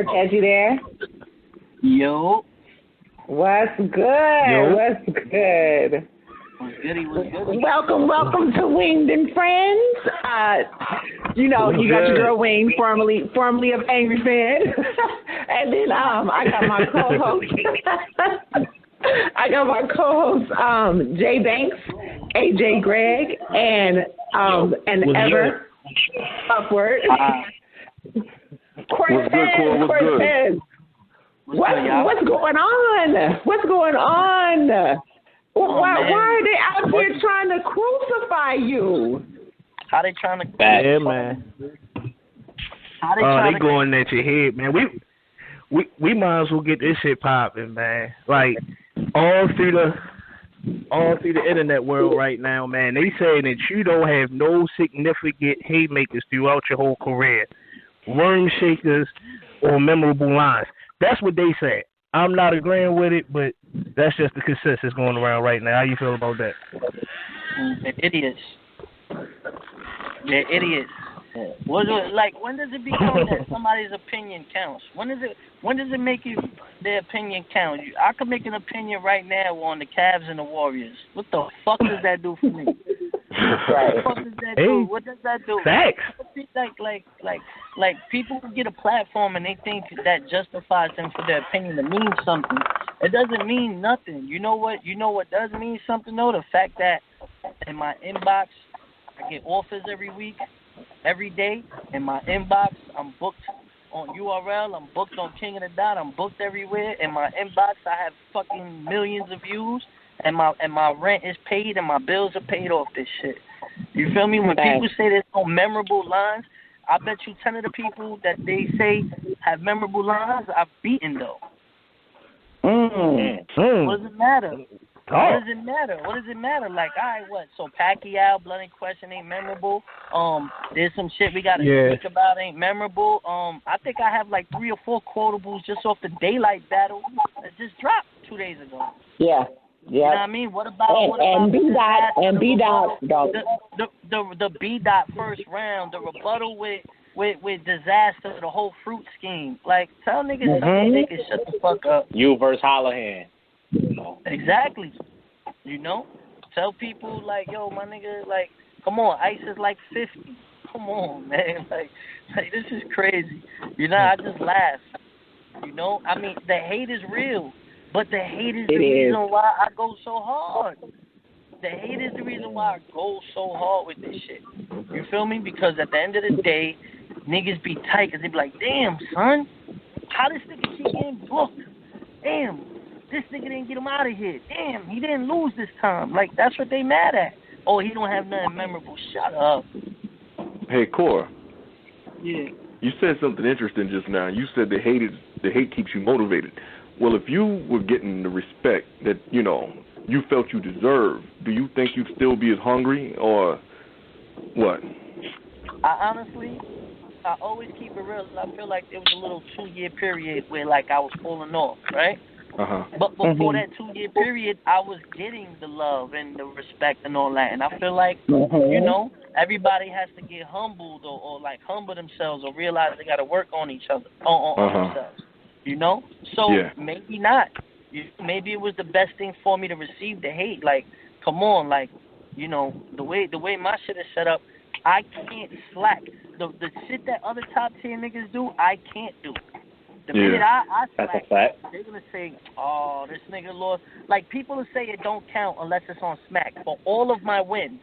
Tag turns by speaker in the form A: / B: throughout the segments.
A: Cortez, you there?
B: Yo.
A: What's good?
C: Yo.
A: What's good?
B: What's goody? What's goody?
A: Welcome to Winged and Friends. You know, you got your girl Wayne, formerly of Angry Fan, and then I got my co-host. Jay Banks, AJ Greg, and Ever Upward. Cortez. What's going on? Why are they out here trying to crucify you?
B: How they trying to?
C: Yeah, man.
B: How they
C: they going at your head, man. We might as well get this shit popping, man. Like all through the internet world right now, man. They say that you don't have no significant haymakers throughout your whole career, worm shakers or memorable lines. That's what they say. I'm not agreeing with it, but that's just the consensus going around right now. How you feel about that?
B: They're idiots. They're idiots. What like? When does it become that somebody's opinion counts? When does it make their opinion count? I could make an opinion right now on the Cavs and the Warriors. What the fuck does that do for me? What the fuck does that do? What does that do?
C: Facts.
B: Like people get a platform and they think that justifies them for their opinion to mean something. It doesn't mean nothing. You know what does mean something though? The fact that in my inbox I get offers every week, every day. In my inbox I'm booked on URL, I'm booked on King of the Dot, I'm booked everywhere. In my inbox I have fucking millions of views. And my rent is paid and my bills are paid off this shit. You feel me? When people say there's no memorable lines, I bet you 10 of the people that they say have memorable lines, I've beaten though. What does it matter? What does it matter? Like, all right, what? So Pacquiao, Blood and Question ain't memorable. There's some shit we gotta speak about ain't memorable. I think I have like 3 or 4 quotables just off the Daylight battle that just dropped 2 days ago.
A: Yeah.
B: You know what I mean? What about
A: B dot
B: the B dot first round, the rebuttal with disaster, the whole fruit scheme. Like, tell niggas they can shut the fuck up.
D: You versus Hollahan.
B: Exactly. You know? Tell people like, yo, my nigga, like, come on, ICE is like 50. Come on, man. Like this is crazy. You know, I just laugh. You know? I mean, the hate is real. But the hate is the reason why I go so hard. The hate is the reason why I go so hard with this shit. You feel me? Because at the end of the day, niggas be tight because they be like, damn, son, how this nigga keep getting booked? Damn, this nigga didn't get him out of here. Damn, he didn't lose this time. Like, that's what they mad at. Oh, he don't have nothing memorable. Shut up.
E: Hey, Cor.
B: Yeah.
E: You said something interesting just now. You said the hate keeps you motivated. Well, if you were getting the respect that, you know, you felt you deserved, do you think you'd still be as hungry or what?
B: I always keep it real. I feel like there was a little 2-year period where, like, I was falling off, right? But before that 2-year period, I was getting the love and the respect and all that. And I feel like, you know, everybody has to get humbled or like, humble themselves or realize they got to work on each other, on themselves. You know? So maybe not. Maybe it was the best thing for me to receive the hate. Like, come on, like, you know, the way my shit is set up, I can't slack. The shit that other top tier niggas do, I can't do. The minute I slack, they're gonna say, oh, this nigga lost. Like, people will say it don't count unless it's on Smack. For all of my wins,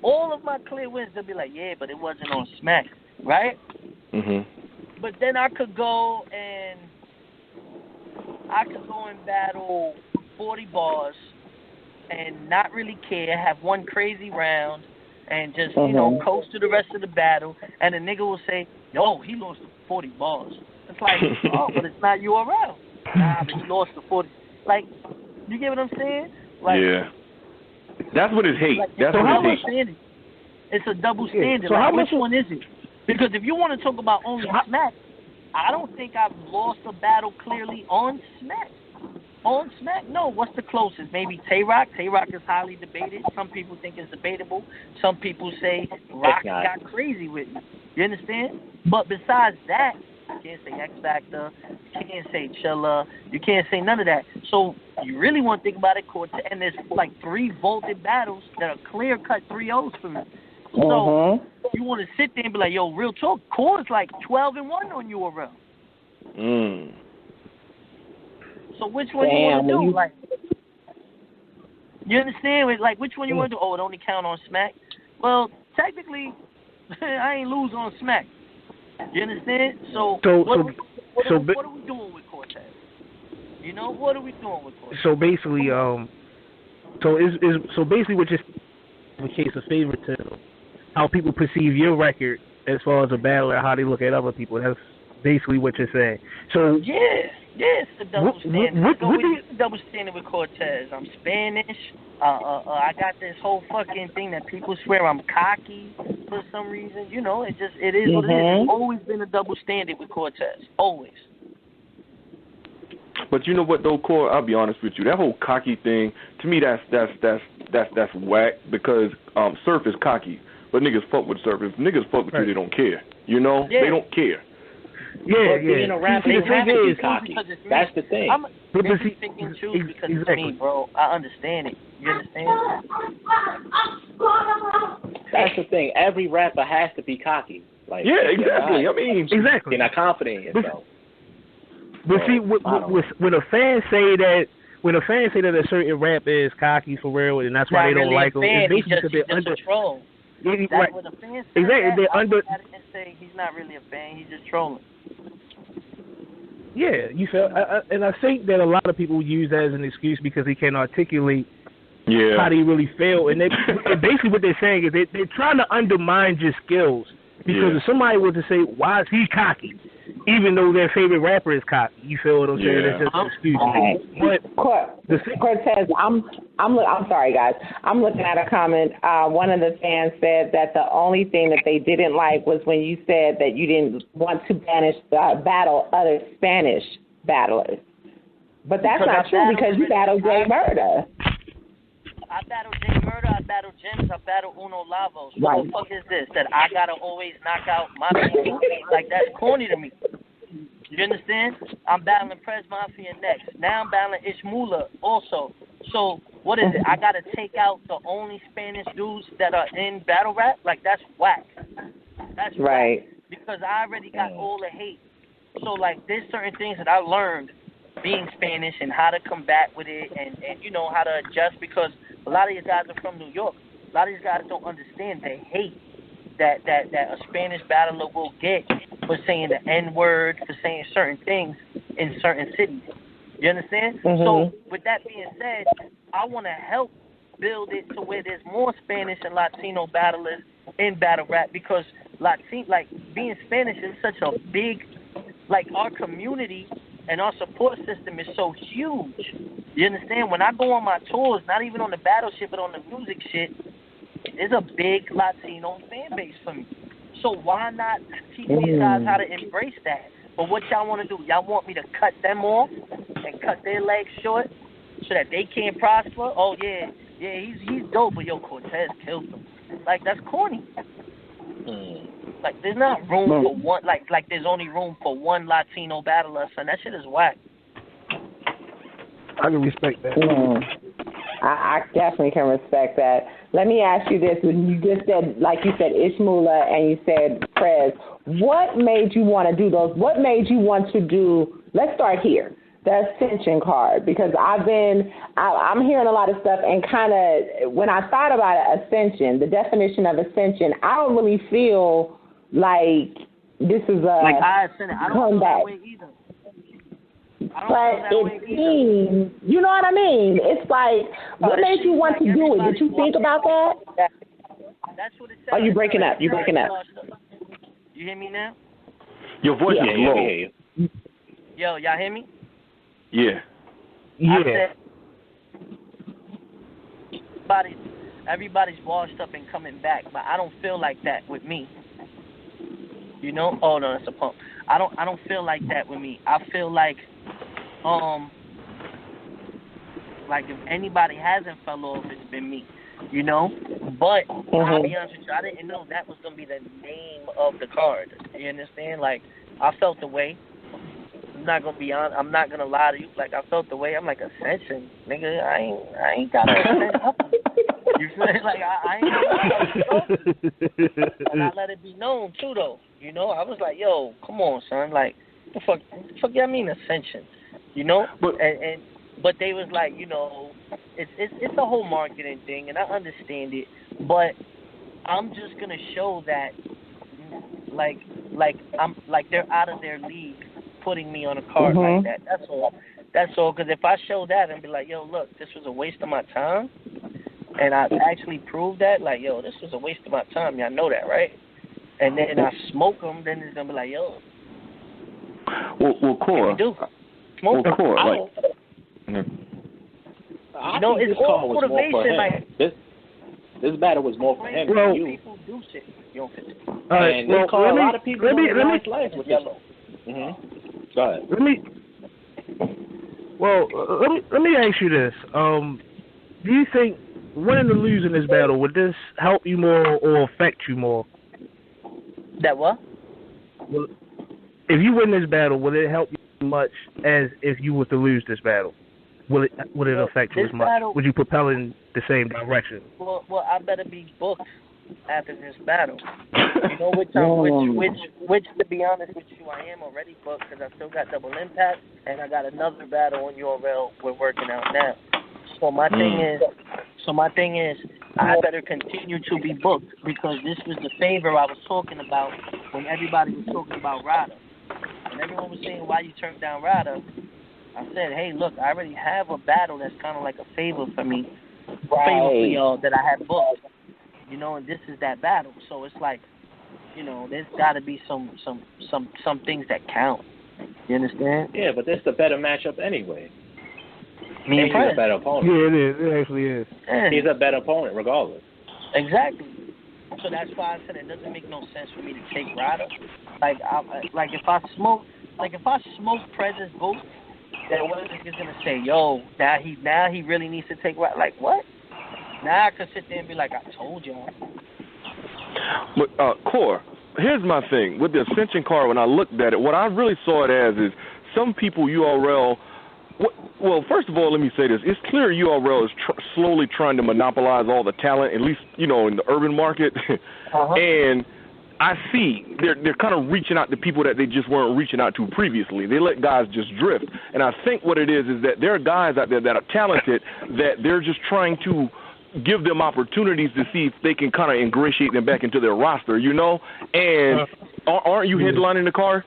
B: all of my clear wins, they'll be like, yeah, but it wasn't on Smack, right? But then I could go and battle 40 bars and not really care, have one crazy round, and just, you know, coast to the rest of the battle, and a nigga will say, yo, he lost 40 bars. It's like, oh, but it's not URL. Nah, but he lost the 40. Like, you get what I'm saying? Like,
E: that's what it's hate.
B: Like,
E: that's what it's hate.
B: It's a double standard.
C: So
B: like, which one is it? Because if you want to talk about only Smack, I don't think I've lost a battle clearly on Smack. On Smack, no. What's the closest? Maybe Tay-Rock. Tay-Rock is highly debated. Some people think it's debatable. Some people say Rock got crazy with me. You understand? But besides that, You can't say X Factor. You can't say Chilla. You can't say none of that. So you really want to think about it, Cortez, and there's like 3 vaulted battles that are clear-cut 3-0s for me. So you want to sit there and be like, yo, real talk, Cor's like 12-1 on URL. So which one you want to do? Like, you understand? Like, which one you want to do? Oh, it only count on Smack. Well, technically, I ain't lose on Smack. You understand? So what are we doing with Cortez? You know, what are we doing with Cortez?
C: So basically, so basically, what just in the case of favoritism, how people perceive your record as far as a battler, how they look at other people. That's basically what you're saying. So
B: yes, the double standard. The double standard with Cortez. I'm Spanish. I got this whole fucking thing that people swear I'm cocky for some reason. You know, it is what it is. It's always been a double standard with Cortez. Always.
E: But you know what though, Cor? I'll be honest with you. That whole cocky thing, to me, that's whack because Surf is cocky, but niggas fuck with Surf. If niggas fuck with you, they don't care. You know, they don't care.
D: But being a rapper, you have to be cocky. That's the thing.
B: I'm pick and choose because it's me, bro. I understand it. You understand?
D: That's the thing. Every rapper has to be cocky. Like,
E: exactly. I mean,
D: exactly. You're not confident in yourself.
C: But see, when a fan say that a certain rapper is cocky for real, and that's why they don't like him, it's basically because they're under
B: control.
C: Right.
B: When a fan says
C: exactly. They're under.
B: And say he's not really a fan. He's just trolling.
C: Yeah, you feel, and I think that a lot of people use that as an excuse because they can't articulate how they really feel, and basically what they're saying is they're trying to undermine your skills because if somebody were to say, "Why is he cocky?" even though their favorite rapper is cocky, you feel what I'm saying? That's just an excuse.
A: Cortez, I'm sorry, guys. I'm looking at a comment. One of the fans said that the only thing that they didn't like was when you said that you didn't want to battle other Spanish battlers. But that's not true because you battled Jay Murder.
B: I battled Jay Murder, I battled Gems, I battled Uno Lavos. What the fuck is this? That I gotta always knock out my people? Like, that's corny to me. You understand? I'm battling Prez Mafia next. Now I'm battling Ishmula also. So, what is it? I gotta take out the only Spanish dudes that are in battle rap? Like, that's whack. That's
A: right.
B: Whack. Because I already got all the hate. So, like, there's certain things that I learned being Spanish and how to combat with it and you know, how to adjust because a lot of these guys are from New York. A lot of these guys don't understand the hate that a Spanish battler will get for saying the N-word, for saying certain things in certain cities. You understand? So with that being said, I want to help build it to where there's more Spanish and Latino battlers in battle rap because being Spanish is such a big, like our community and our support system is so huge. You understand? When I go on my tours, not even on the battle shit, but on the music shit, there's a big Latino fan base for me. So why not teach these guys how to embrace that? But what y'all want to do? Y'all want me to cut them off and cut their legs short so that they can't prosper? Oh, yeah, he's dope, but yo, Cortez killed him. Like, that's corny. Like, there's not room for one, like there's only room for one Latino battler, son. That shit is whack.
C: I can respect that.
A: I definitely can respect that. Let me ask you this. When you just said, like you said, Ishmula and you said Prez, what made you want to do those? What made you want to do, let's start here, the Ascension card? Because I'm hearing a lot of stuff and kind of, when I thought about Ascension, the definition of Ascension, I don't really feel like this is a comeback. But it seems, you know what I mean? It's like, what made you want to do it? Did you think about that?
B: That's what it says.
A: Oh, you're breaking up. You're breaking up.
B: You hear me now?
E: Your voice is low.
B: Yo, y'all hear me?
E: Yeah.
B: I said, everybody's washed up and coming back, but I don't feel like that with me. You know? Oh no, that's a pump. I don't feel like that with me. I feel like if anybody hasn't fell off, it's been me. You know? But I'll be honest with you, I didn't know that was gonna be the name of the card. You understand? Like, I felt the way. I'm not gonna be honest. I'm not gonna lie to you. Like I felt the way. I'm like Ascension, nigga. I ain't got no Ascension. You feel me? Like I ain't gonna lie. And I let it be known too, though. You know, I was like, yo, come on, son. Like, the fuck I mean Ascension. You know, but they was like, you know, it's a whole marketing thing, and I understand it. But I'm just gonna show that, like I'm like they're out of their league putting me on a card like that. That's all. That's all. Because if I show that and be like, yo, look, this was a waste of my time, and I actually proved that, like, yo, this was a waste of my time. Y'all know that, right? And then I smoke them, then it's gonna be like, yo.
E: Well, Core.
B: Smoke them.
E: Core, like.
B: You know, it's all motivation. Like
D: this battle was more for him than you.
B: People do shit. You don't fit.
D: And a lot of people don't nice life with yellow. Go ahead.
C: Let me ask you this. Do you think winning or losing this battle, would this help you more or affect you more?
B: That what?
C: Well, if you win this battle, will it help you much as if you were to lose this battle? Would it affect you as much? Would you propel in the same direction?
B: Well, I better be booked after this battle. You know, which to be honest with you, I am already booked because I still got Double Impact and I got another battle on URL we're working out now. So my thing is, I better continue to be booked because this was the favor I was talking about when everybody was talking about Rada. And everyone was saying, why you turned down Rada? I said, hey, look, I already have a battle that's kind of like a favor for me, favor for y'all that I have booked. You know, and this is that battle. So it's like, you know, there's got to be some things that count. You understand?
D: Yeah, but this is a better matchup anyway.
B: Me and Prez.
D: He's a better opponent.
C: Yeah, it is. It actually is.
B: Yeah.
D: He's a better opponent, regardless.
B: Exactly. So that's why I said it doesn't make no sense for me to take Rada. Like if I smoke Prez's vote, then what is he gonna say? Yo, now he really needs to take Rada. Like what? Now I could sit there and be like, I told y'all.
E: But Core, here's my thing with the Ascension card. When I looked at it, what I really saw it as is some people URL. Well, first of all, let me say this. It's clear URL is slowly trying to monopolize all the talent, at least, you know, in the urban market. And I see they're kind of reaching out to people that they just weren't reaching out to previously. They let guys just drift. And I think what it is that there are guys out there that are talented that they're just trying to give them opportunities to see if they can kind of ingratiate them back into their roster, you know? And aren't you headlining the card?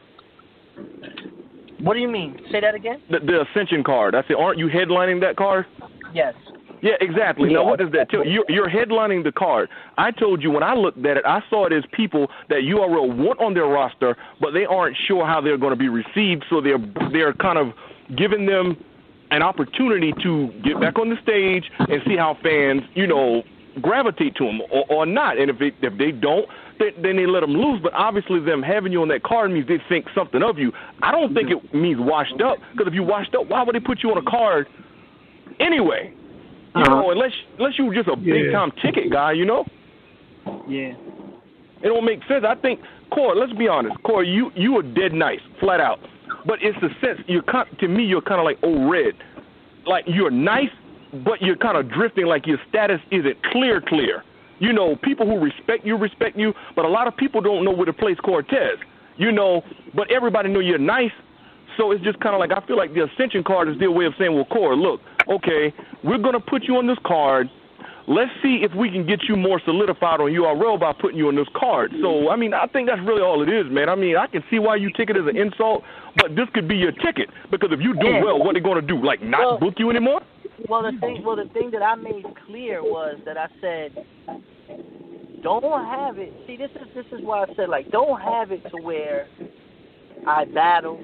B: What do you mean? Say that again?
E: The Ascension card. I said, aren't you headlining that card?
B: Yes.
E: Yeah, exactly. Yeah. Now, what does that tell you? You're headlining the card. I told you when I looked at it, I saw it as people that URL want on their roster, but they aren't sure how they're going to be received, so they're kind of giving them an opportunity to get back on the stage and see how fans, you know, gravitate to them or not. And if they don't, then they let them lose. But obviously them having you on that card means they think something of you. I don't think it means washed up, because if you washed up, why would they put you on a card anyway? You know, unless you were just a big-time ticket guy, you know?
B: Yeah.
E: It don't make sense. I think, Core, let's be honest. Core, you are dead nice, flat out. But it's the sense, to me, you're kind of like old Red. Like, you're nice, but you're kind of drifting like your status isn't clear. You know, people who respect you, but a lot of people don't know where to place Cortez. You know, but everybody know you're nice. So it's just kind of like, I feel like the Ascension card is their way of saying, well, Core, look, okay, we're going to put you on this card. Let's see if we can get you more solidified on URL by putting you on this card. So, I mean, I think that's really all it is, man. I mean, I can see why you take it as an insult, but this could be your ticket. Because if you do well, what are they going to do? Like, not book you anymore?
B: Well, the thing that I made clear was that I said, don't have it. See, this is why I said, like, don't have it to where I battle,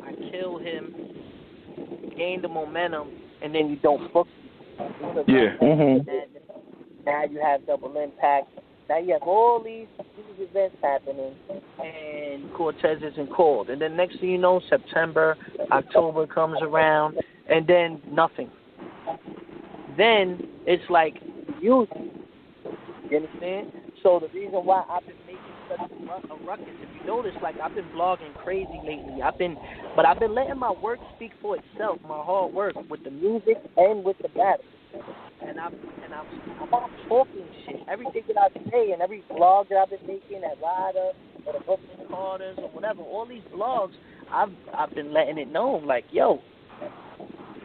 B: I kill him, gain the momentum, and then you don't book me.
E: Yeah.
B: Now you have Double Impact. Now you have all these events happening, and Cortez isn't called. And then next thing you know, September, October comes around, and then nothing. Then it's like you understand? So the reason why I've been making such a a ruckus. If you notice, like I've been blogging crazy lately. I've been letting my work speak for itself. My hard work with the music and with the battle. And I'm talking shit. Everything that I say and every blog that I've been making at Ryder or the Brooklyn Carters or whatever, all these blogs, I've been letting it known, like, yo,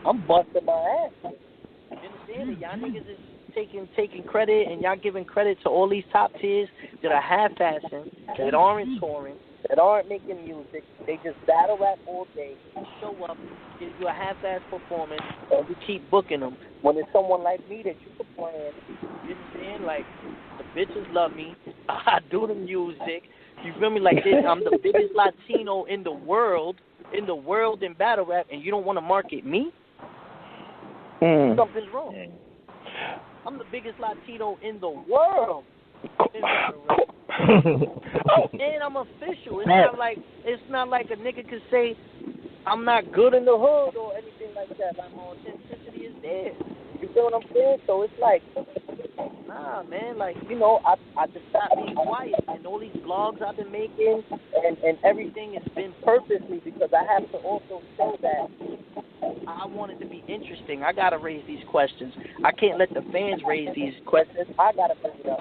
B: I'm busting my ass. You understand it? Y'all niggas is taking credit, and y'all giving credit to all these top tiers that are half-assing, that aren't touring, that aren't making music. They just battle rap all day, show up, give you a half-ass performance, and we keep booking them. When it's someone like me that you can plan, you understand? Like, the bitches love me. I do the music. You feel me? Like this, I'm the biggest Latino in the world in battle rap, and you don't want to market me? Something's wrong. I'm the biggest Latino in the world in battle rap. And I'm official. It's not like a nigga could say I'm not good in the hood or anything like that. Like, my authenticity is there. You feel what I'm saying? So it's like, nah, man. Like, you know, I just stopped being quiet, and all these blogs I've been making and everything has been purposely because I have to also show that I want it to be interesting. I gotta raise these questions. I can't let the fans raise these questions. I gotta bring it up.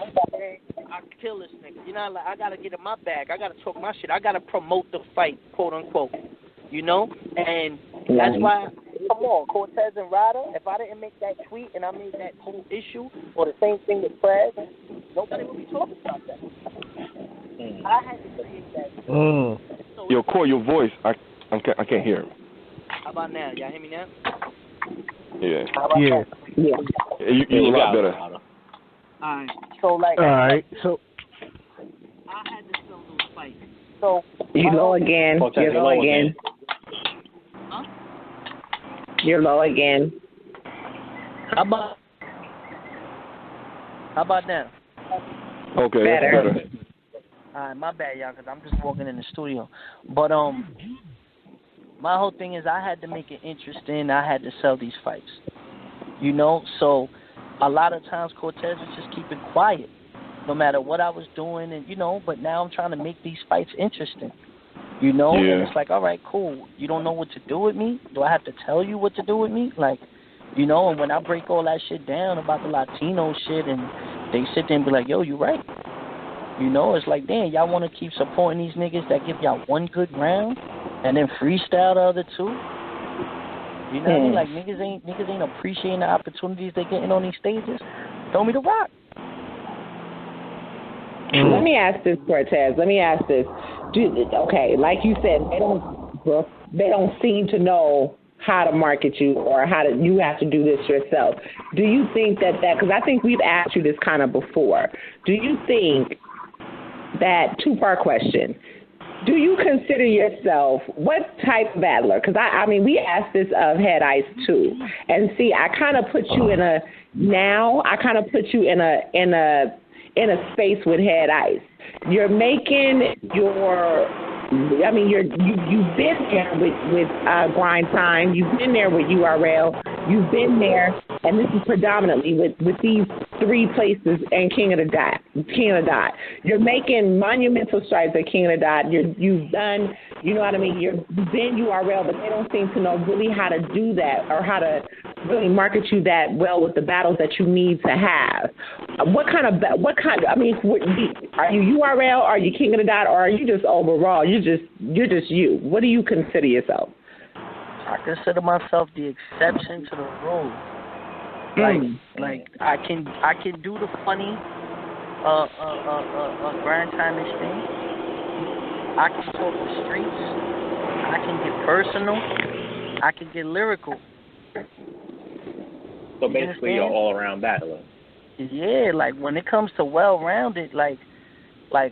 B: I kill this nigga. You know, like, I gotta get in my bag. I gotta talk my shit. I gotta promote the fight, quote unquote. You know, and that's why. Come on, Cortez and Ryder. If I didn't make that tweet and I made that whole issue, or the same thing with Prez, nobody would be talking about that. I had to create that. So
E: Yo, Corey, your voice, I can't hear him.
B: How about now? Y'all hear me now?
E: Yeah.
C: Yeah.
E: You a lot better.
B: All right. So like.
C: All right. So.
B: I had to sell those fights.
A: So. You low again. You're low again.
B: Huh?
A: You're low again.
B: How about now?
E: Okay,
A: better.
E: That's better.
B: All right, my bad, y'all, because I'm just walking in the studio. But my whole thing is I had to make it interesting. I had to sell these fights, you know. So a lot of times Cortez was just keeping quiet, no matter what I was doing, and you know. But now I'm trying to make these fights interesting, you know.
E: Yeah.
B: And it's like, all right, cool. You don't know what to do with me? Do I have to tell you what to do with me? Like, you know. And when I break all that shit down about the Latino shit, and they sit there and be like, yo, you right. You know, it's like, damn, y'all want to keep supporting these niggas that give y'all one good round and then freestyle the other two? You know what I mean? Like, niggas ain't appreciating the opportunities they getting on these stages. Throw me the rock.
A: Let me ask this, Cortez. Let me ask this. Okay, like you said, they don't seem to know how to market you or you have to do this yourself. Do you think that because I think we've asked you this kind of before, do you think that, two-part question, do you consider yourself what type of battler? Because I mean, we asked this of Head Ice too, and see, I kind of put you in a space with Head Ice. You're making your, I mean, you've been there with Grind Time. You've been there with URL. You've been there, and this is predominantly with these three places and King of the Dot. You're making monumental strides at King of the Dot. You've done, you know what I mean? You've been URL, but they don't seem to know really how to do that or how to really market you that well with the battles that you need to have. I mean, are you URL, are you King of the Dot, or are you just overall? You're just you. What do you consider yourself?
B: I consider myself the exception to the rule. Like I can do the funny, grind time-ish thing. I can talk the streets. I can get personal. I can get lyrical.
D: So basically, you're all around battler.
B: Yeah, like when it comes to well-rounded, like I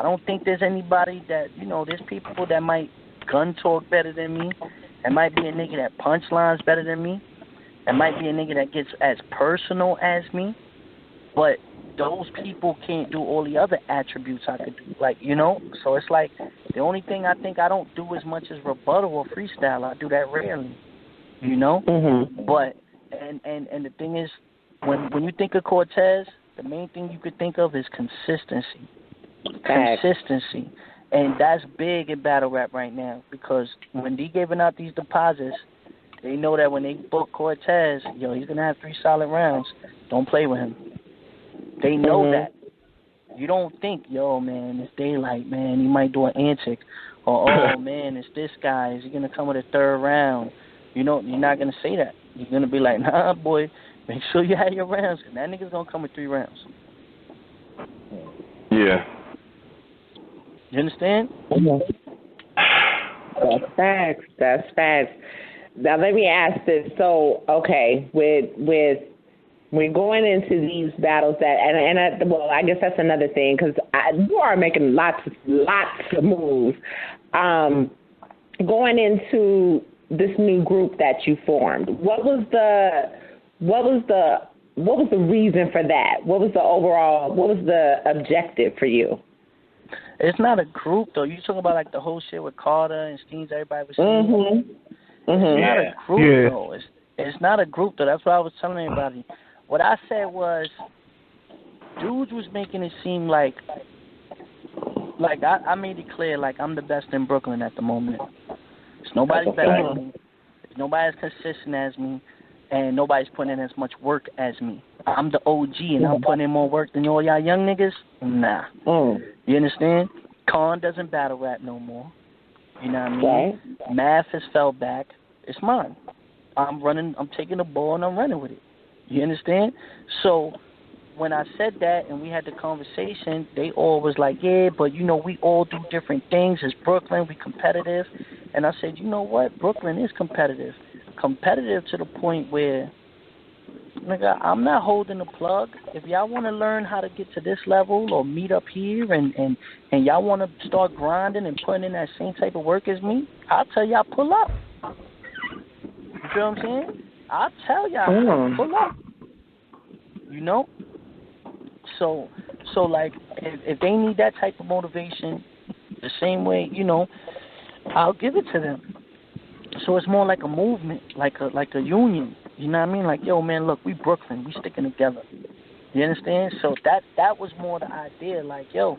B: don't think there's anybody that, you know, there's people that might gun talk better than me. There might be a nigga that punchlines better than me. There might be a nigga that gets as personal as me. But those people can't do all the other attributes I could do. Like, you know? So it's like the only thing I think I don't do as much as rebuttal or freestyle. I do that rarely. You know?
A: Mm-hmm.
B: But and the thing is, when you think of Cortez, the main thing you could think of is consistency. Consistency. And that's big in battle rap right now because when they giving out these deposits, they know that when they book Cortez, yo, he's going to have 3 solid rounds. Don't play with him. They know that. You don't think, yo, man, it's daylight, man, he might do an antic. Or, oh, man, it's this guy. Is he going to come with a 3rd round? You know, you're not going to say that. You're going to be like, nah, boy, make sure you have your rounds. Because that nigga's going to come with 3 rounds.
E: Yeah.
B: You understand?
A: That's facts. That's facts. Now let me ask this. So, okay, with we're going into these battles well, I guess that's another thing because you are making lots of moves. Going into this new group that you formed, what was the reason for that? What was the objective for you?
B: It's not a group though. You talking about like the whole shit with Kotd and Steens, everybody was saying. It's not a group though. It's not a group though. That's what I was telling everybody. What I said was, dudes was making it seem like I made it clear like I'm the best in Brooklyn at the moment. There's nobody better than me. There's nobody as consistent as me, and nobody's putting in as much work as me. I'm the OG, and I'm putting in more work than all y'all young niggas? Nah. You understand? Khan doesn't battle rap no more. You know what I mean? Right. Math has fell back. It's mine. I'm taking the ball, and I'm running with it. You understand? So when I said that and we had the conversation, they all was like, yeah, but, you know, we all do different things. It's Brooklyn. We competitive. And I said, you know what? Brooklyn is competitive. Competitive to the point where, nigga, I'm not holding the plug. If y'all want to learn how to get to this level or meet up here and y'all want to start grinding and putting in that same type of work as me, I'll tell y'all pull up. You feel what I'm saying? I'll tell y'all pull up. You know? So like, if they need that type of motivation, the same way, you know, I'll give it to them. So it's more like a movement, like a union. You know what I mean? Like, yo, man, look, we Brooklyn, we sticking together. You understand? So that was more the idea. Like, yo,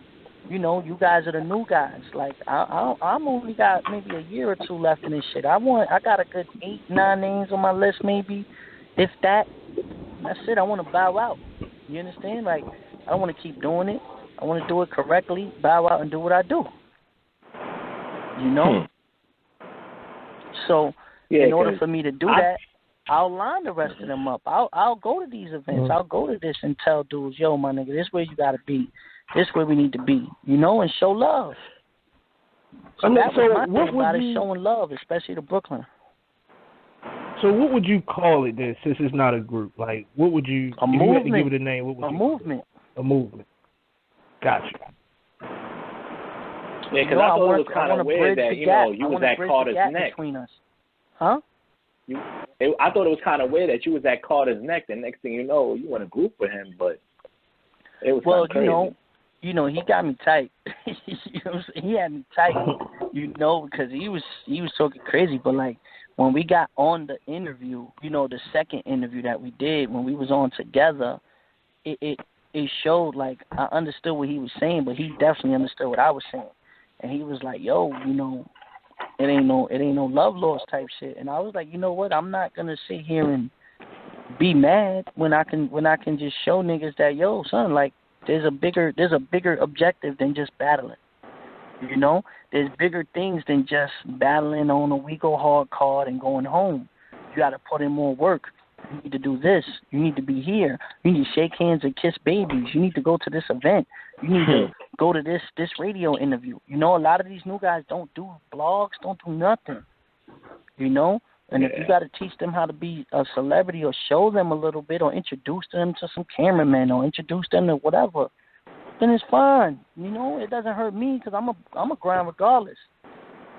B: you know, you guys are the new guys. Like, I'm only got maybe a year or 2 left in this shit. I got a good 8-9 names on my list, maybe, if that. That's it. I want to bow out. You understand? Like, I don't want to keep doing it. I want to do it correctly, bow out, and do what I do. You know? So, in order for me to do that, I'll line the rest of them up. I'll go to these events. I'll go to this and tell dudes, yo, my nigga, this where you got to be. This where we need to be. You know, and show love. So that was my thing about it, showing love, especially to Brooklyn.
C: So what would you call it then, since it's not a group? Like, what would you, if you had to give it a name, what would you
B: movement.
C: A movement. Gotcha.
D: Yeah, because I thought it was kind of weird that, you know, you was at Carter's neck.
B: Between us. Huh?
D: I thought it was kind of weird that you was at Carter's neck. The next thing you know, you want to group with him, but it was kind of crazy. You know, he got me tight. He had me tight, you know, because he was talking crazy. But, like, when we got on the interview, you know, the second interview that we did, when we was on together, it showed, like, I understood what he was saying, but he definitely understood what I was saying. And he was like, yo, you know, it ain't no love lost type shit. And I was like, you know what? I'm not gonna sit here and be mad when I can just show niggas that, yo, son, like, there's a bigger objective than just battling. You know, there's bigger things than just battling on a we go hard card and going home. You got to put in more work. You need to do this. You need to be here. You need to shake hands and kiss babies. You need to go to this event. You need to go to this radio interview. You know, a lot of these new guys don't do blogs, don't do nothing. You know? And if you got to teach them how to be a celebrity or show them a little bit or introduce them to some cameramen or introduce them to whatever, then it's fine. You know, it doesn't hurt me because I'm a grind regardless.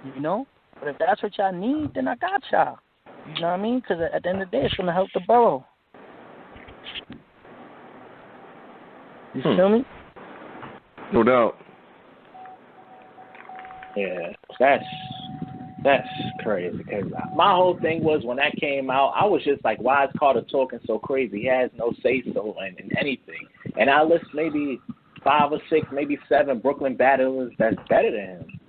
D: You know? But if that's what y'all need, then I got y'all. You know what I mean? Because at the end of the day, it's going to help the borough. You feel me?
E: No doubt.
D: Yeah, that's crazy. Cause my whole thing was when that came out, I was just like, why is Carter talking so crazy? He has no say-so in anything. And I listened maybe 5 or 6, maybe 7 Brooklyn battlers that's better than him.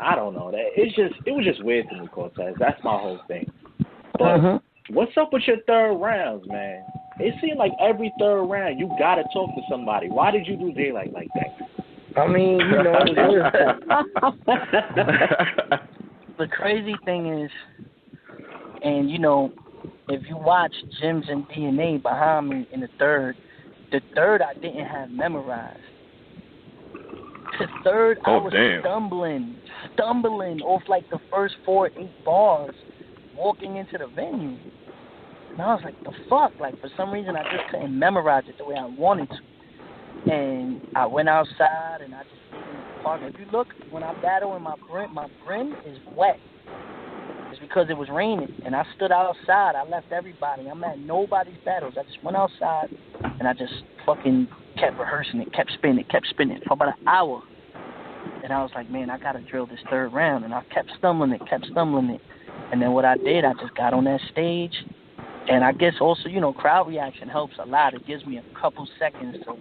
D: I don't know. It was just weird to me, Cortez. That's my whole thing. But what's up with your third rounds, man? It seemed like every third round you gotta talk to somebody. Why did you do daylight like that?
C: I mean, you know,
B: the crazy thing is, and you know, if you watch Gems and DNA behind me in the third I didn't have memorized. The third I was stumbling off like the first 4 or 8 bars walking into the venue. And I was like, the fuck? Like, for some reason, I just couldn't memorize it the way I wanted to. And I went outside, and I just stayed in the park. If you look, when I battle in my brim is wet. It's because it was raining. And I stood outside. I left everybody. I'm at nobody's battles. I just went outside, and I just fucking kept rehearsing it, kept spinning for about an hour. And I was like, man, I got to drill this third round. And I kept stumbling it. And then what I did, I just got on that stage. And I guess also, you know, crowd reaction helps a lot. It gives me a couple seconds to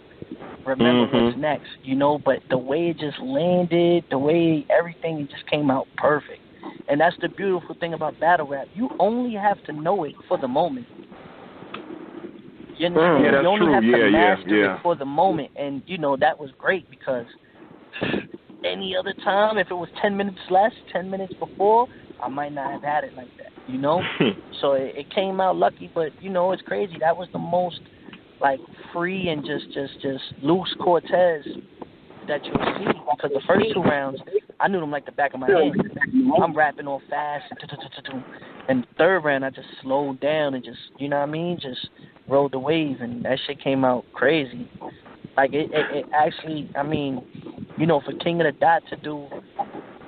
B: remember what's next, you know. But the way it just landed, the way everything, it just came out perfect. And that's the beautiful thing about battle rap. You only have to know it for the moment. You understand?
E: Yeah, that's
B: you only
E: true.
B: have to master
E: it
B: for the moment. And, you know, that was great because any other time, if it was 10 minutes less, 10 minutes before, I might not have had it like that, you know? So it came out lucky, but, you know, it's crazy. That was the most, like, free and just loose Cortez that you'll see. Because the first 2 rounds, I knew them like the back of my hand. I'm rapping all fast. And the third round, I just slowed down and just, you know what I mean? Just rode the wave, and that shit came out crazy. Like, it actually, I mean, you know, for King of the Dot to do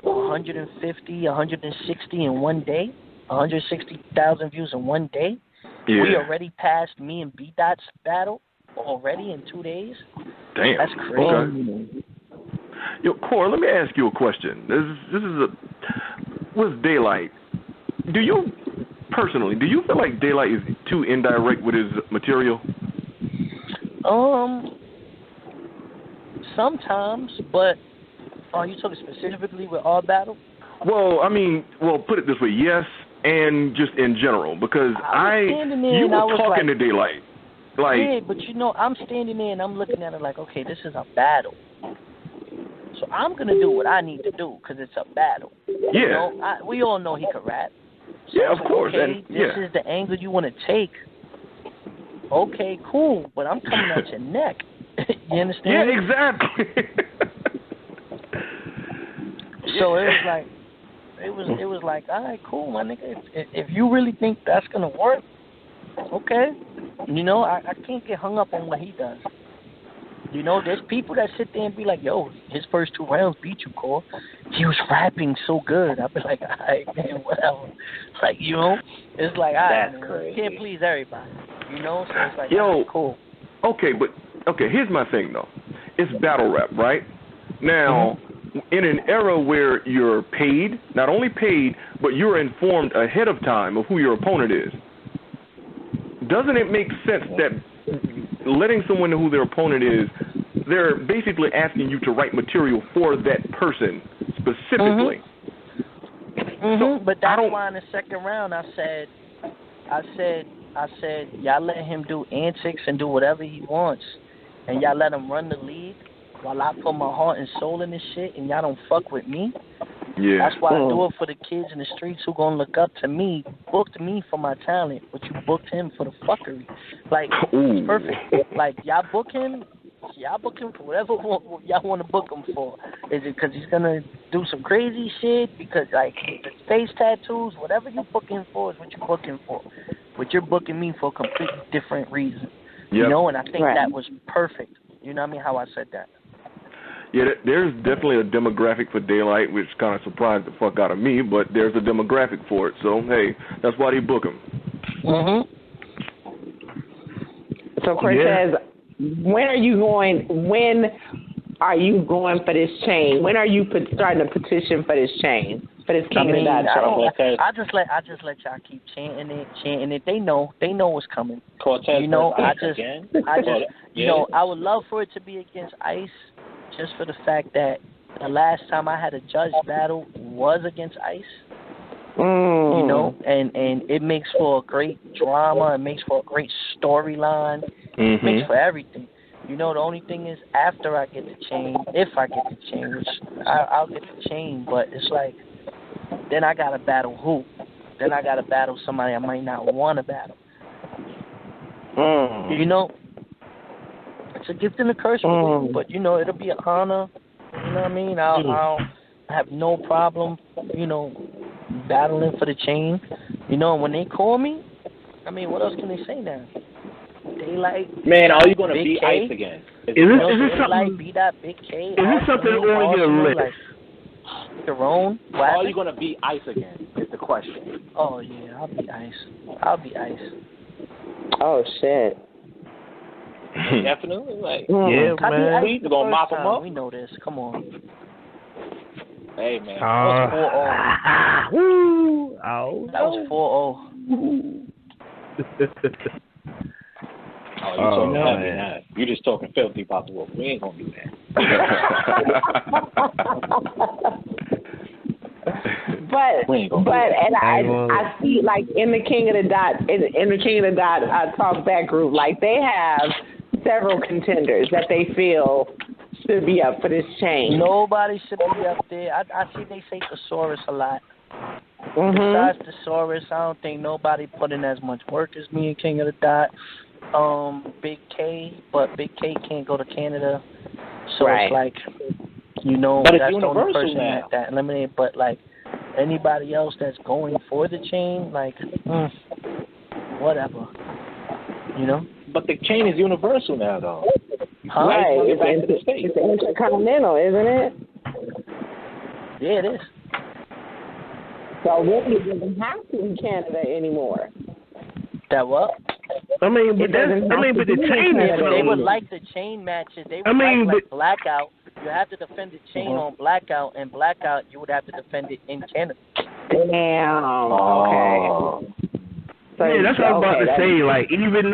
B: 150, 160 in one day, 160,000 views in one day. Yeah. We already passed me and B-Dot's battle already in 2 days.
E: Damn.
B: That's crazy.
E: Okay. Yo, Cor, let me ask you a question. This is with Daylight. Do you feel like Daylight is too indirect with his material?
B: Sometimes, but are you talking specifically with our battle?
E: Well, I mean, put it this way, yes, and just in general, because you were talking to Daylight. Like,
B: yeah, but you know, I'm standing there and I'm looking at it like, okay, this is a battle. So I'm going to do what I need to do because it's a battle.
E: Yeah.
B: You know, we all know he could rap. So
E: yeah, of course.
B: Okay, this is the angle you want to take. Okay, cool, but I'm coming at your neck. You understand?
E: Yeah, exactly.
B: So it was like, all right, cool, my nigga. If you really think that's going to work, okay. You know, I can't get hung up on what he does. You know, there's people that sit there and be like, yo, his first 2 rounds beat you, Cole. He was rapping so good. I'd be like, all right, man, whatever. Like, you know, it's like, all right, man, you can't please everybody. You know, so it's like,
E: yo,
B: cool.
E: Okay, here's my thing, though. It's battle rap, right? Now, in an era where you're paid, not only paid, but you're informed ahead of time of who your opponent is, doesn't it make sense that letting someone know who their opponent is, they're basically asking you to write material for that person specifically? So
B: but that's why in the second round I said, y'all let him do antics and do whatever he wants, and y'all let him run the league while I put my heart and soul in this shit, and y'all don't fuck with me.
E: Yeah.
B: That's why I do it for the kids in the streets who gonna look up to me, booked me for my talent, but you booked him for the fuckery. Like, it's perfect. Like, y'all book him for whatever y'all want to book him for. Is it because he's gonna do some crazy shit? Because, like, the face tattoos, whatever you book him for is what you're booking for. But you're booking me for a completely different reason. Yep. You know, and I think that was perfect. You know what I mean? How I said that.
E: Yeah, there's definitely a demographic for Daylight, which kind of surprised the fuck out of me, but there's a demographic for it. So, hey, that's why they book him.
A: So, Cortez, when are you going for this change? When are you starting to petition for this change? for this King of the Dot show?
B: I just let y'all keep chanting it. They know what's coming.
D: Cortez,
B: you know, I
D: yeah.
B: I would love for it to be against Ice, just for the fact that the last time I had a judge battle was against Ice. You know, and it makes for a great drama. It makes for a great storyline. It makes for everything. You know, the only thing is after I get the chain, if I get the chain, which I'll get the chain, but it's like, then I got to battle who? Then I got to battle somebody I might not want to battle. You know, it's a gift and a curse, but, you know, it'll be an honor. You know what I mean? I'll have no problem, you know, battling for the chain. You know, when they call me, I mean, what else can they say now? They like,
D: man, are you gonna beat Ice again?
C: Is this something?
B: Like beat that Big K.
C: Is this something on your list?
B: Like, Jerome.
D: Are you gonna beat Ice again? Is the question.
B: Oh yeah, I'll beat Ice.
A: Oh shit.
D: Definitely, like
C: yeah, man.
D: We gonna mop him up.
B: We know this. Come on.
D: Hey man.
B: That was 4-0.
D: Oh, you talking heavy now. You just talking filthy about the wolf. We ain't gonna do that.
A: I see, like, in the King of the Dot, in the King of the Dot Talk Back group, like, they have several contenders that they feel should be up for this chain.
B: Nobody should be up there. I see they say Thesaurus a lot. Besides Thesaurus, I don't think nobody put in as much work as me and King of the Dot. Big K, but Big K can't go to Canada, so it's like, you know,
D: but
B: that's
D: it's
B: the only person
D: now.
B: that eliminated. But like anybody else that's going for the chain, like whatever, you know.
D: But the chain is universal now, though.
B: Huh?
A: Right, it's intercontinental, isn't it?
B: Yeah, it is.
A: So really, it doesn't have to be Canada anymore.
B: That what?
C: I mean, but the chain is
B: something. They would like the chain matches. They would like Blackout. You have to defend the chain on Blackout, and Blackout you would have to defend it in Canada.
A: Damn. Okay.
C: So, yeah, that's what I was about to say. Like, even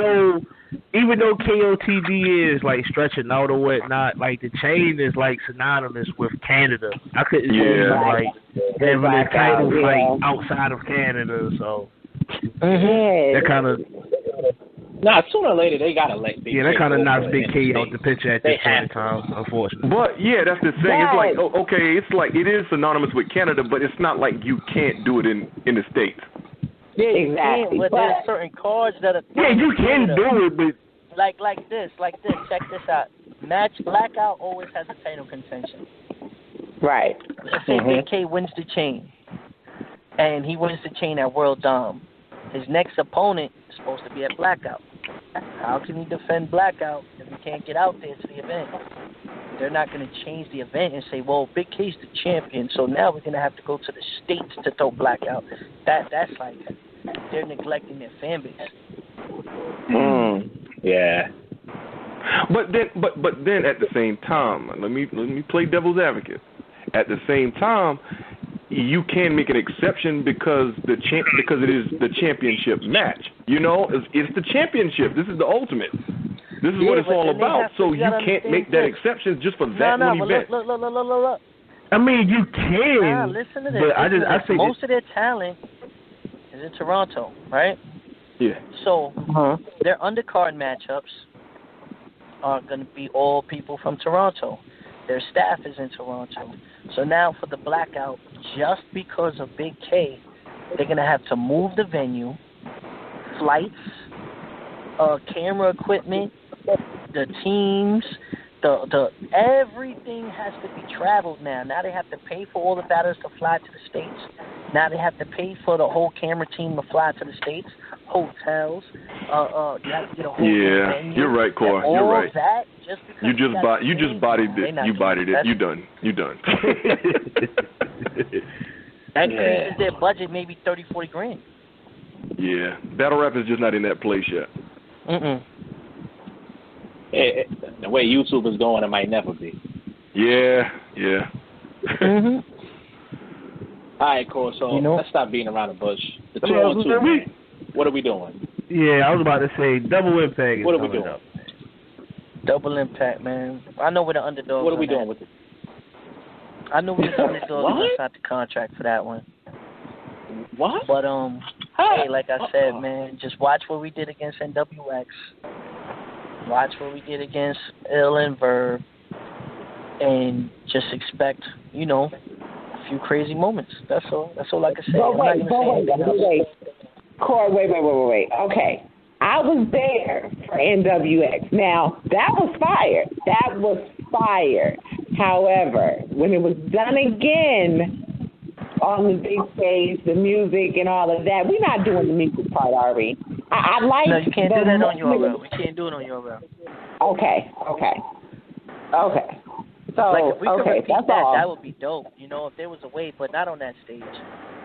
C: though Kotd is like stretching out or whatnot, like the chain is like synonymous with Canada. I couldn't see like having a title fight outside of Canada, so that kind of.
D: Nah, sooner or later they gotta let.
C: That kind of knocks Big K out the picture at this point in time, unfortunately.
E: But yeah, that's the thing. It's like it's like it is synonymous with Canada, but it's not like you can't do it in the States.
B: Yeah,
A: exactly.
B: But there's certain cards that are.
C: Yeah, you can do it, but
B: like this. Check this out. Match Blackout always has a title contention.
A: Right.
B: Let's say Big K wins the chain, and he wins the chain at World Dom. His next opponent is supposed to be at Blackout. How can he defend Blackout if he can't get out there to the event? They're not going to change the event and say, well, Big K's the champion, so now we're going to have to go to the States to throw Blackout. That's like they're neglecting their fan base.
D: Yeah.
E: But then at the same time, let me play devil's advocate. At the same time, you can make an exception because it is the championship match. You know, it's the championship. This is the ultimate. This is what it's all about. So you can't make that exception just for that one event.
B: Look.
C: I mean, you can.
B: Listen to this.
C: But I say
B: most of their talent is in Toronto, right?
E: Yeah.
B: So their undercard matchups are going to be all people from Toronto. Their staff is in Toronto. So now for the Blackout, just because of Big K, they're going to have to move the venue, flights, camera equipment, the teams, the everything has to be traveled now. Now they have to pay for all the batters to fly to the States. Now they have to pay for the whole camera team to fly to the States. Hotels. You have to get a whole venue.
E: You're right, Cor. You're right.
B: That just because
E: you just bodied it. You bodied it. You done.
B: That increases their budget maybe 30-40 grand.
E: Yeah, battle rap is just not in that place yet.
D: The way YouTube is going, it might never be.
E: Yeah.
D: All right, cool. So let's stop beating around the bush. The 2-on-2, man. What are we doing?
C: Yeah, I was about to say Double Impact.
D: What are we doing?
C: Up.
B: Double Impact, man. I know we're the underdogs.
D: What are we doing with it?
B: I know we're the underdogs. That's not the contract for that one.
D: What?
B: But hey, like I said, man, just watch what we did against NWX. Watch what we did against Ill and Verb, and just expect, a few crazy moments. That's all. That's all I can say.
A: Wait. Corey, wait. Okay. I was there for NWX. Now, that was fire. However, when it was done again on the big stage, the music and all of that, we're not doing the music part, are we? I like.
B: No, you can't do that on your route. We can't do it on your route.
A: Okay. So,
B: like if we could repeat
A: that's
B: that,
A: all.
B: that would be dope. If there was a way, but not on that stage.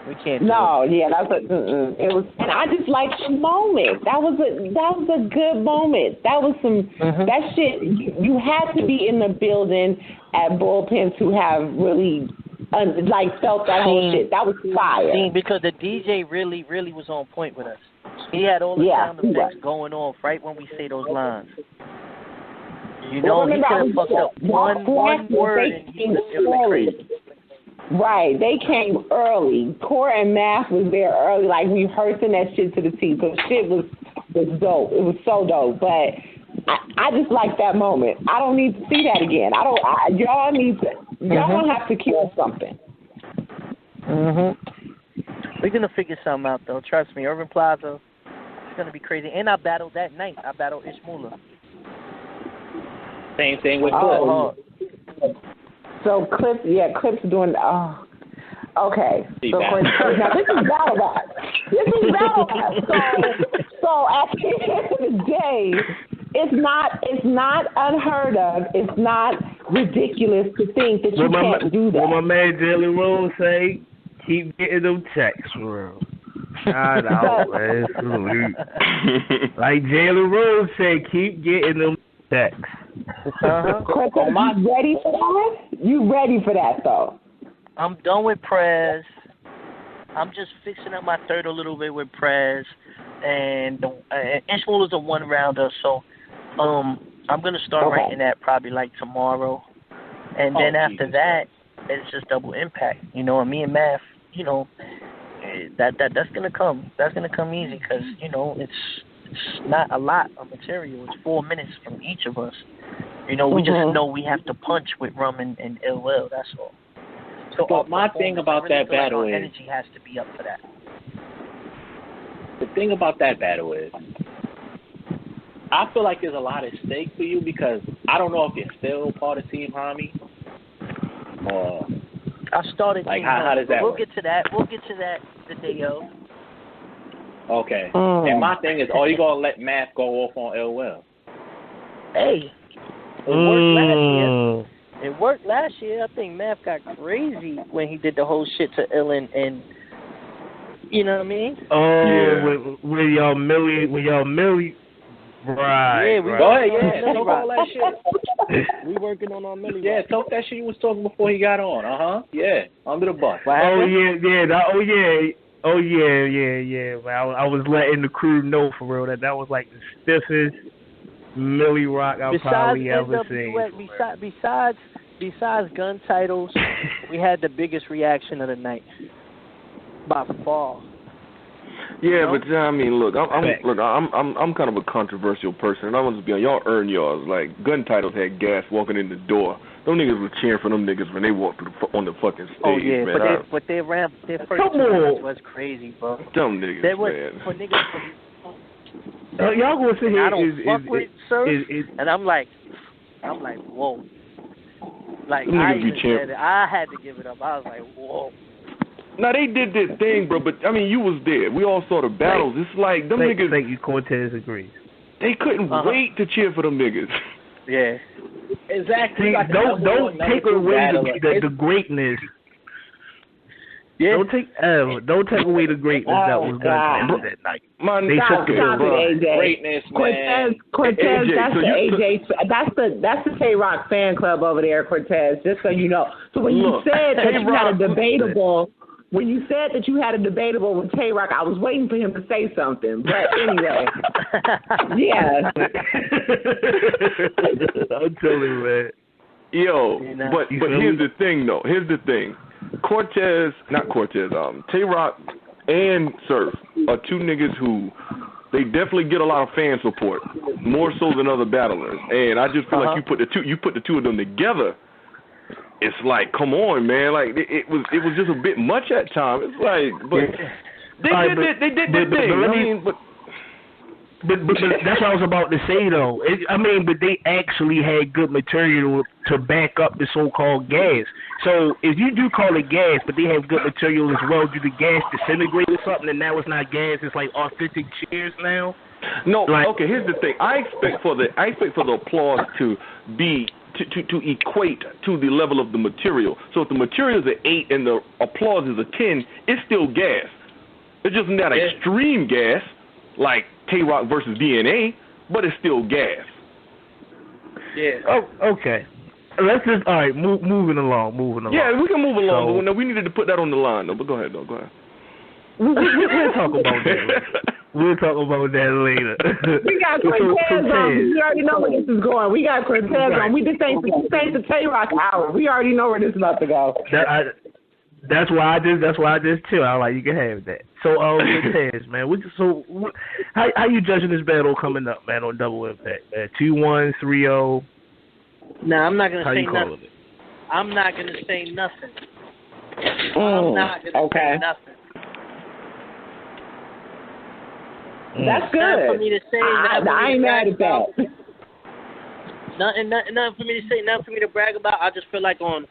B: We can't.
A: No, yeah, it was, and I just liked the moment. That was a good moment. That was some that shit. You had to be in the building at Bullpen to have really felt that whole shit. That was fire.
B: Because the DJ really was on point with us. He had all the sound effects going off right when we say those lines. He could have fucked up one word and he would have been crazy.
A: Right, they came early. Core and Math was there early, like rehearsing that shit to the T. So shit was dope. It was so dope. But I just like that moment. I don't need to see that again. Y'all need to. Y'all have to kill something.
B: We're gonna figure something out though. Trust me, Urban Plaza. It's gonna be crazy. And I battled that night. I battled Ishmula.
D: Same thing with Clips.
A: So Clips doing. Okay. So now this is battle rap. So at the end of the day, it's not unheard of. It's not ridiculous to think that you can't do that.
C: What my man Jalen Rose say, keep getting them checks, bro. Shout out, man. Like Jalen Rose said, keep getting them checks.
A: You ready for that? You ready for that, though?
B: I'm done with Prez. I'm just fixing up my third a little bit with Prez. And Ishmael is a one-rounder, so I'm going to start writing that probably like tomorrow. And then after that, it's just Double Impact. Me and Math, that's going to come. That's going to come easy because, it's not a lot of material. It's 4 minutes from each of us. We just know we have to punch with Rum and Ill Will. That's all. So
D: but my thing about that battle is
B: energy has to be up for that.
D: The thing about that battle is, I feel like there's a lot at stake for you because I don't know if you're still part of Team Hami. Or
B: I started.
D: Like how does that?
B: We'll get to that. The day of.
D: Okay. And my thing is, are you gonna let Math go off on Ill Will?
B: Hey, it worked last year. It worked last year. I think Math got crazy when he did the whole shit to Ill and you know what I mean?
C: With y'all Millie. Right.
B: Yeah, we
D: go ahead. Yeah, talk all that shit.
B: We working on our Millie.
D: Yeah, talk that shit you was talking before he got on. Yeah, under the bus.
C: Oh yeah. Well, I was letting the crew know for real that was like the stiffest Millie Rock I've probably ever seen.
B: Besides gun titles, we had the biggest reaction of the night by far.
E: Yeah, but I mean, look, I'm kind of a controversial person, and I want to be on. Y'all earn yours. Like gun titles had gas walking in the door. Them niggas were cheering for them niggas when they walked on the fucking stage.
B: Oh yeah,
E: man.
B: but they ramped their first two rounds was crazy, bro.
E: Dumb niggas, man.
B: For niggas.
C: Y'all gonna sit here?
B: I don't fuck with Surf, and I'm like, whoa. Like I had to give it up. I was like, whoa.
E: Now they did this thing, bro. But I mean, you was there. We all saw the battles. It's like them niggas.
C: Thank you, Cortez agrees.
E: They couldn't wait to cheer for them niggas.
B: Yeah.
D: Exactly.
C: See, don't take away the greatness.
B: Yeah.
C: Don't take away the greatness that was done that night.
A: Stop it, AJ.
D: Greatness, man.
A: Cortez, that's the K-Rock fan club over there, Cortez. Just so you know. So when you said that you had a debatable when you said that you had a debatable with Tay-Rock, I was waiting for him to say something. But anyway, yeah.
C: I'm telling you, man.
E: Yo, but here's the thing, though. Here's the thing. Tay-Rock and Surf are two niggas who they definitely get a lot of fan support, more so than other battlers. And I just feel like you put the two of them together. It's like, come on, man! Like it was just a bit much at times. It's like, but they did their thing.
C: But that's what I was about to say, though. But they actually had good material to back up the so-called gas. So if you do call it gas, but they have good material as well, do the gas disintegrate or something, and now it's not gas, it's like authentic cheers now?
E: No, okay, here's the thing. I expect for the applause to be to equate to the level of the material. So if the material is an 8 and the applause is a 10, it's still gas. It's just not extreme gas like Tay-Rock versus DNA, but it's still gas.
B: Yeah.
C: Oh, okay. Let's just moving along.
E: Yeah, we can move along, but we needed to put that on the line, though. But go ahead.
C: We'll talk about that later. We'll talk about that later.
A: We got Cortez on. We already know where this is going. We got Cortez on. We just ain't the Tay-Rock hour. We already know where this is about to go.
C: That's why I just chill. I like, you can have that. So Cortez, man. How you judging this battle coming up, man, on Double Impact, man? 2-1, 3-0.
B: Nah, I'm not gonna say nothing. I'm not gonna say nothing. Nothing.
A: That's good.
B: Nothing for me to say.
A: I ain't mad at that.
B: Nothing for me to say. Nothing for me to brag about. I just feel like on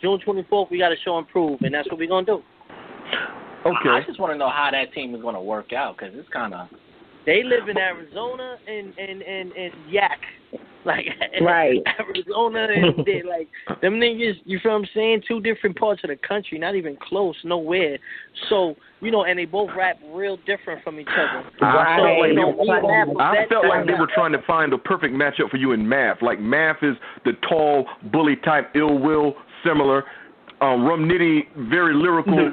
B: June 24th we got to show and prove, and that's what we're gonna do.
D: Okay. I just want to know how that team is gonna work out, because it's kind of.
B: They live in Arizona and Yak. Like,
A: right.
B: Arizona and they, like, them niggas, you feel what I'm saying? Two different parts of the country, not even close, nowhere. So, and they both rap real different from each other.
E: I felt like they were trying to find a perfect matchup for you in Math. Like, Math is the tall, bully type, ill will, similar. Rum Nitty, very lyrical,